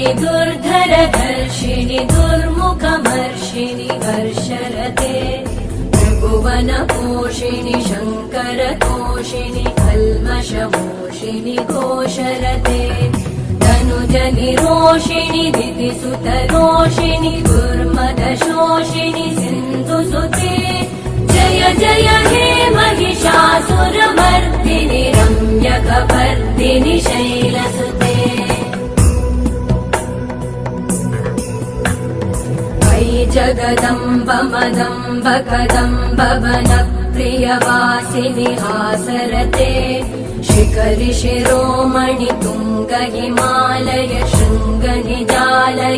वर्षिणि दुर्धरधर्षिणि दुर्मुखमर्षिणि वर्षरते त्रिभुवनपोषिणि शङ्करतोषिणि कल्मषमोषिणि घोषरते धनुजनिरोषिणि दितिसुतरोषिणि दुर्मदशोषिणि सिन्धुसुते जय जय हे महिषासुरमर्दिनि रम्यकपर्दिनि शैलसुते अयि जगदम्ब मदम्ब कदम्ब वनप्रियवासिनि हासरते शिखरि शिरोमणि तुङ्ग हिमालय शृङ्ग निजालय